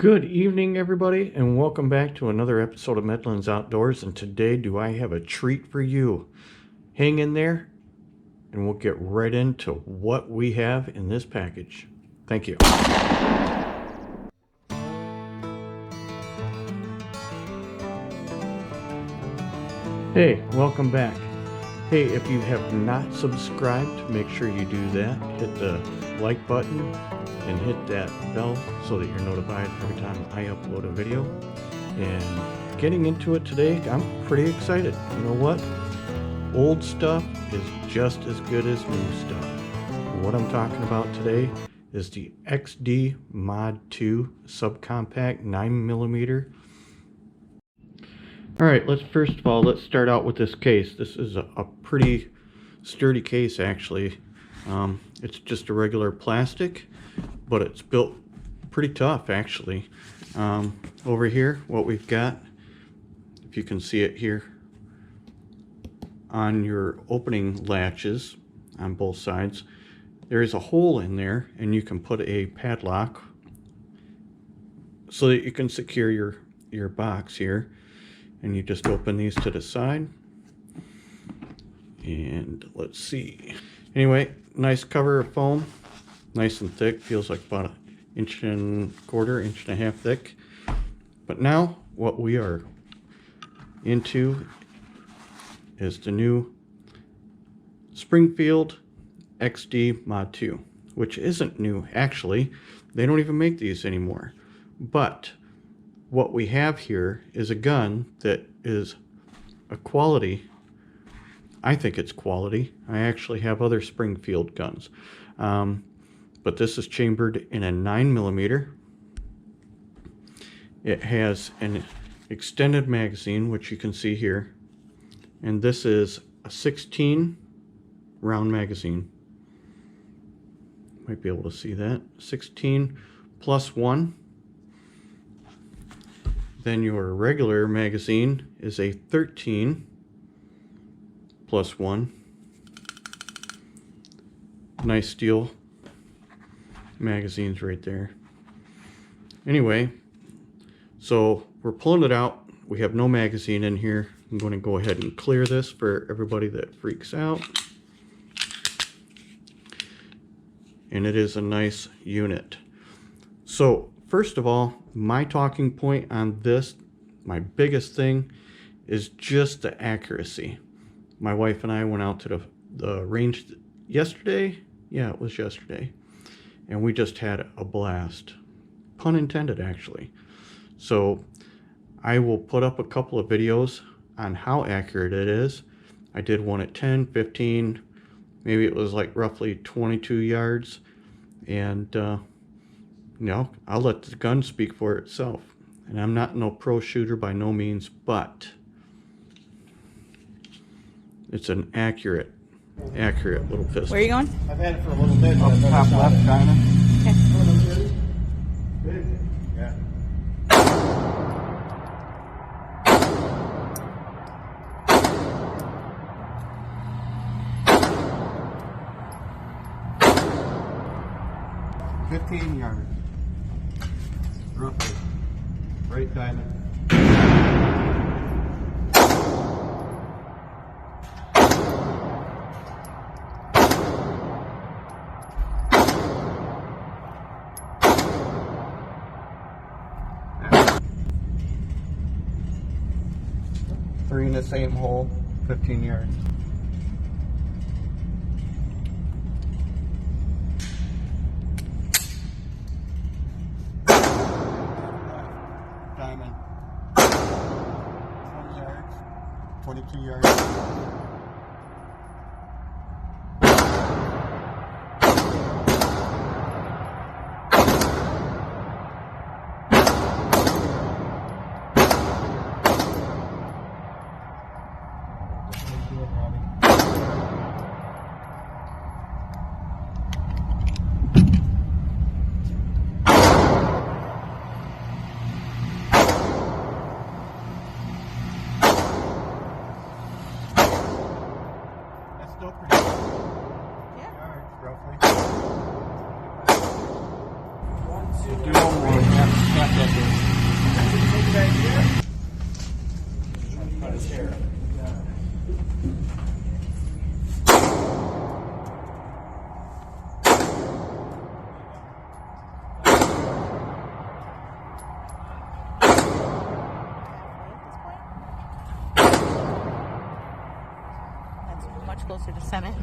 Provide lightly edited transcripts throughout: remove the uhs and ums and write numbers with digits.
Good evening, everybody, and welcome back to another episode of Medlin's Outdoors. And today, do I have a treat for you? Hang in there, and we'll get right into what we have in this package. Thank you. Hey, welcome back. Hey, if you have not subscribed, make sure you do that. Hit the like button and hit that bell so that you're notified every time I upload a video. And getting into it today, I'm pretty excited. You know what? Old stuff is just as good as new stuff. What I'm talking about today is the XD Mod 2 Subcompact 9mm. Alright, first of all, let's start out with this case. This is a pretty sturdy case, actually. It's just a regular plastic, but it's built pretty tough, actually. Over here, what we've got, if you can see it here, on your opening latches on both sides, there is a hole in there, and you can put a padlock so that you can secure your box here. And you just open these to the side. And let's see. Anyway, nice cover of foam. Nice and thick. Feels like about 1.25 inch, 1.5 thick. But now what we are into is the new Springfield XD Mod 2, which isn't new actually. They don't even make these anymore. But what we have here is a gun that is a quality. I think it's quality. I actually have other Springfield guns. But this is chambered in a 9mm. It has an extended magazine, which you can see here. And this is a 16 round magazine. Might be able to see that. 16 plus 1. Then your regular magazine is a 13 plus 1. Nice steel magazines right there. Anyway, so we're pulling it out. We have no magazine in here. I'm going to go ahead and clear this for everybody that freaks out. And it is a nice unit. So first of all, my talking point on this, my biggest thing, is just the accuracy. My wife and I went out to the range yesterday. Yeah, it was yesterday. And we just had a blast. Pun intended, actually. So I will put up a couple of videos on how accurate it is. I did one at 10, 15, maybe it was like roughly 22 yards. And you know, I'll let the gun speak for itself. And I'm not no pro shooter by no means, but it's an accurate little pistol. Where are you going? I've had it for a little bit. Up top left, kind of. Okay. Yeah. $15 yards. Roughly. Right diamond. Three in the same hole, 15 yards. Diamond. 20 yards, 22 yards. Still pretty good. Yeah. Yards, roughly. Do one more. Half that That's much closer to center.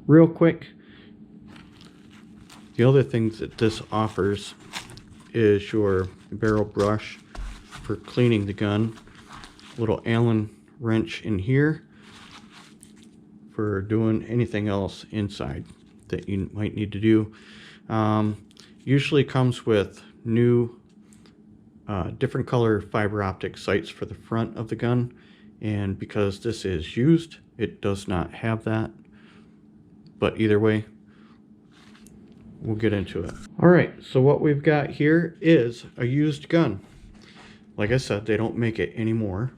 Real quick, the other things that this offers is your barrel brush for cleaning the gun, little Allen wrench in here for doing anything else inside that you might need to do. Usually comes with new different color fiber optic sights for the front of the gun, and because this is used, it does not have that. But either way, we'll get into it. All right, so what we've got here is a used gun. Like I said, they don't make it anymore,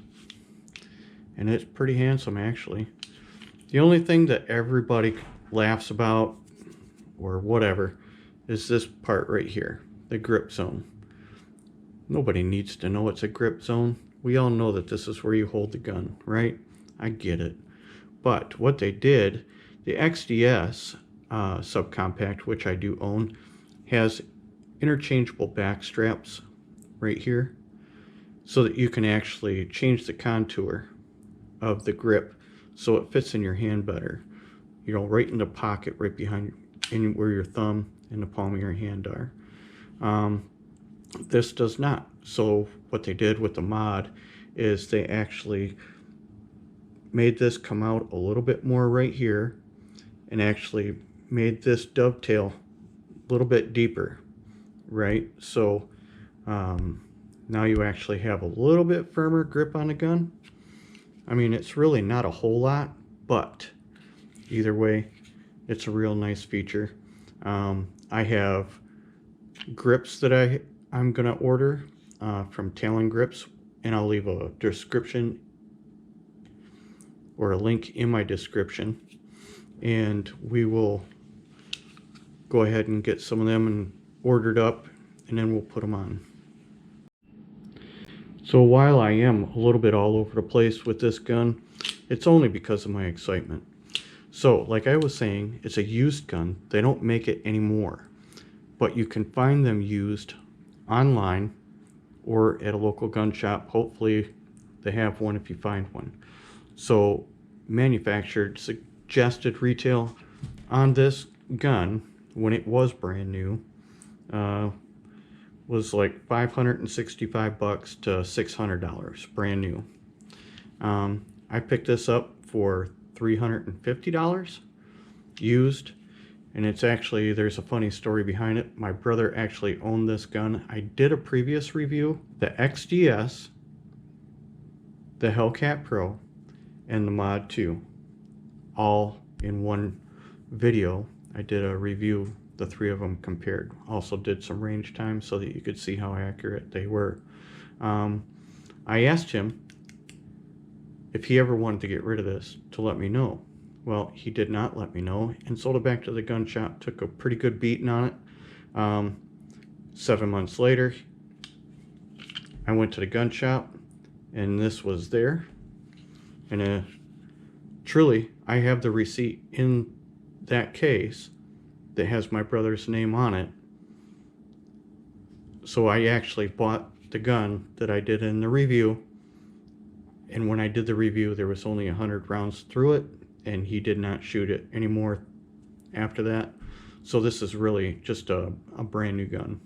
and it's pretty handsome actually. The only thing that everybody laughs about or whatever is this part right here, the grip zone. Nobody needs to know it's a grip zone. We all know that this is where you hold the gun, right? I get it. But what they did, the XDS Subcompact, which I do own, has interchangeable back straps right here so that you can actually change the contour of the grip so it fits in your hand better. You know, right in the pocket right behind where your thumb and the palm of your hand are. This does not. So what they did with the mod is they actually made this come out a little bit more right here and actually made this dovetail a little bit deeper, right? So now you actually have a little bit firmer grip on the gun. I mean, it's really not a whole lot, but either way, it's a real nice feature. I have grips that I'm gonna order from Talon Grips, and I'll leave a description or a link in my description, and we will go ahead and get some of them and ordered up, and then we'll put them on. So while I am a little bit all over the place with this gun, it's only because of my excitement. So like I was saying, it's a used gun. They don't make it anymore, but you can find them used online or at a local gun shop. Hopefully they have one if you find one. So manufactured suggested retail on this gun when it was brand new was like $565 to $600 brand new. I picked this up for $350 used, and it's actually, there's a funny story behind it. My brother actually owned this gun. I did a previous review, the XDS, the Hellcat Pro, and the Mod 2, all in one video. I did a review, the three of them compared. Also did some range time so that you could see how accurate they were. I asked him if he ever wanted to get rid of this to let me know. Well, he did not let me know, and sold it back to the gun shop. Took a pretty good beating on it. 7 months later, I went to the gun shop, and this was there. And truly, I have the receipt in that case that has my brother's name on it. So I actually bought the gun that I did in the review, and when I did the review, there was only 100 rounds through it, and he did not shoot it anymore after that. So this is really just a brand new gun.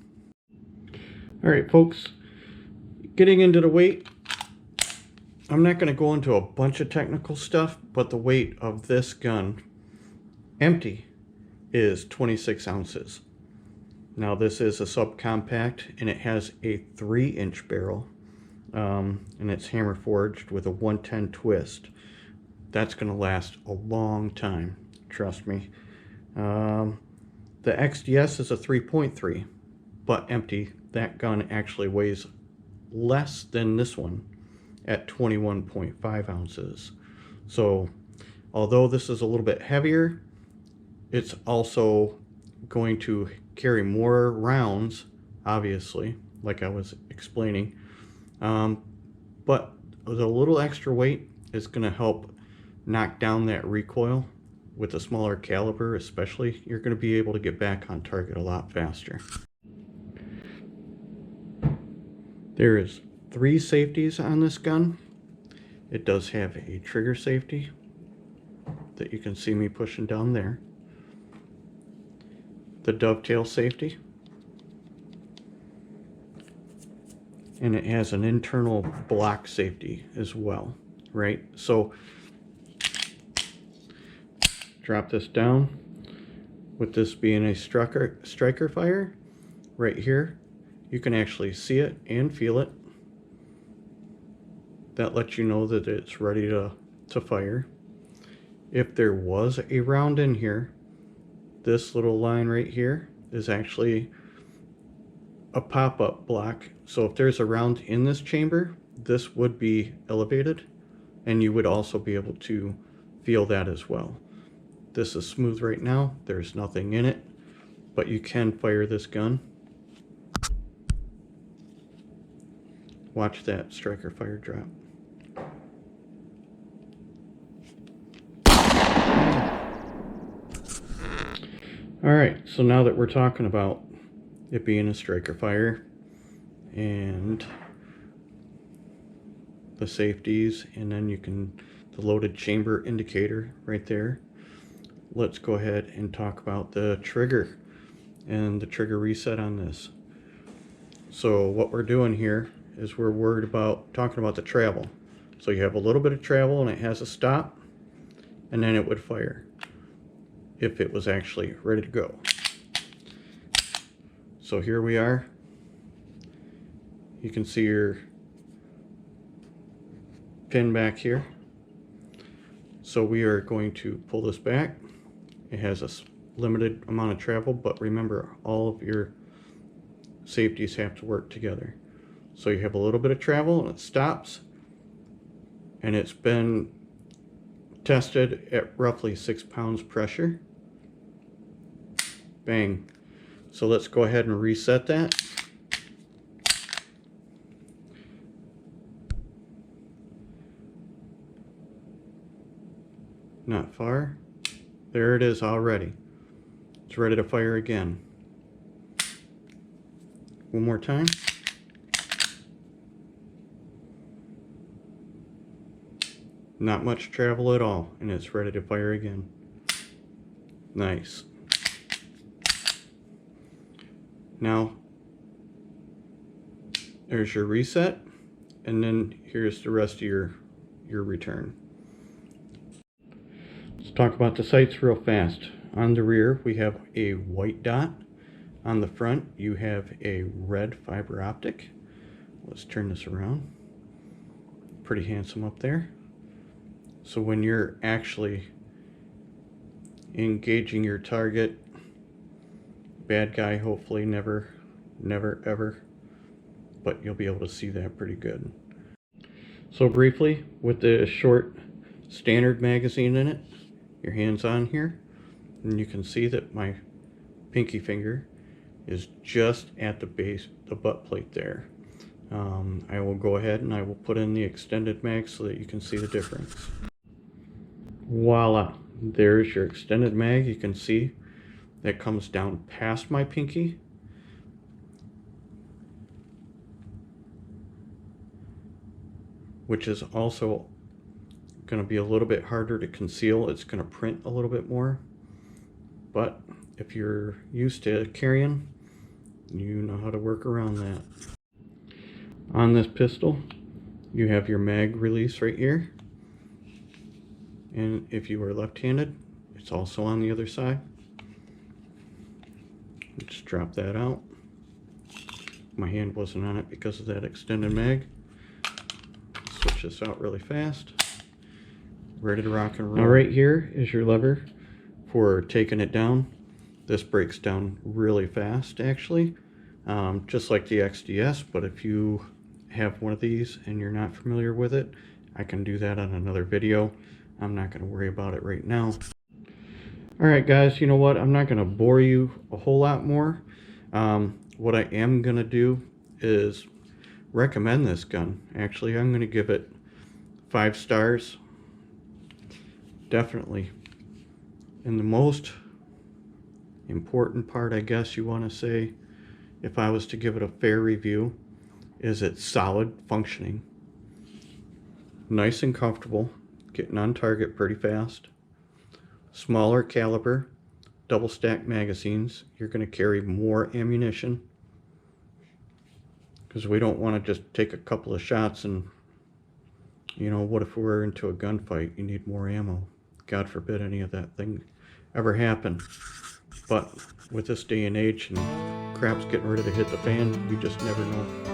All right, folks, getting into the weight, I'm not going to go into a bunch of technical stuff, but the weight of this gun, empty, is 26 ounces. Now this is a subcompact, and it has a 3-inch barrel, and it's hammer forged with a 110 twist. That's going to last a long time, trust me. The XDS is a 3.3, but empty. That gun actually weighs less than this one at 21.5 ounces. So although this is a little bit heavier, it's also going to carry more rounds, obviously, like I was explaining. But the little extra weight is going to help knock down that recoil. With a smaller caliber especially, you're going to be able to get back on target a lot faster. There is 3 safeties on this gun. It does have a trigger safety that you can see me pushing down there. The dovetail safety. And it has an internal block safety as well, right? So drop this down. With this being a striker fire, right here, you can actually see it and feel it. That lets you know that it's ready to fire. If there was a round in here, this little line right here is actually a pop-up block. So if there's a round in this chamber, this would be elevated, and you would also be able to feel that as well. This is smooth right now. There's nothing in it, but you can fire this gun. Watch that striker fire drop. Alright, so now that we're talking about it being a striker fire and the safeties, and then the loaded chamber indicator right there, let's go ahead and talk about the trigger and the trigger reset on this. So what we're doing here is we're talking about the travel. So you have a little bit of travel and it has a stop, and then it would fire if it was actually ready to go. So here we are. You can see your pin back here. So we are going to pull this back. It has a limited amount of travel, but remember, all of your safeties have to work together. So you have a little bit of travel and it stops, and it's been tested at roughly 6 pounds pressure. Bang. So let's go ahead and reset that. Not far. There it is already. It's ready to fire again. One more time. Not much travel at all, and it's ready to fire again. Nice. Now, there's your reset, and then here's the rest of your return. Let's talk about the sights real fast. On the rear, we have a white dot. On the front, you have a red fiber optic. Let's turn this around. Pretty handsome up there. So when you're actually engaging your target, bad guy, hopefully never ever, but you'll be able to see that pretty good. So briefly, with the short standard magazine in it, your hand's on here, and you can see that my pinky finger is just at the base, the butt plate there. I will go ahead and I will put in the extended mag so that you can see the difference. Voila, there's your extended mag. You can see that comes down past my pinky. Which is also going to be a little bit harder to conceal. It's going to print a little bit more. But if you're used to carrying, you know how to work around that. On this pistol, you have your mag release right here. And if you are left-handed, it's also on the other side. Just drop that out. My hand wasn't on it because of that extended mag. Switch this out really fast. Ready to rock and roll. Now right here is your lever for taking it down. This breaks down really fast actually, just like the XDS, but if you have one of these and you're not familiar with it, I can do that on another video. I'm not going to worry about it right now. All right, guys, you know what? I'm not going to bore you a whole lot more. What I am going to do is recommend this gun. Actually, I'm going to give it 5 stars. Definitely. And the most important part, I guess you want to say, if I was to give it a fair review, is it's solid functioning. Nice and comfortable, getting on target pretty fast. Smaller caliber, double stack magazines. You're going to carry more ammunition, because we don't want to just take a couple of shots and, you know, what if we're into a gunfight? You need more ammo. God forbid any of that thing ever happen. But with this day and age and crap's getting ready to hit the fan, you just never know.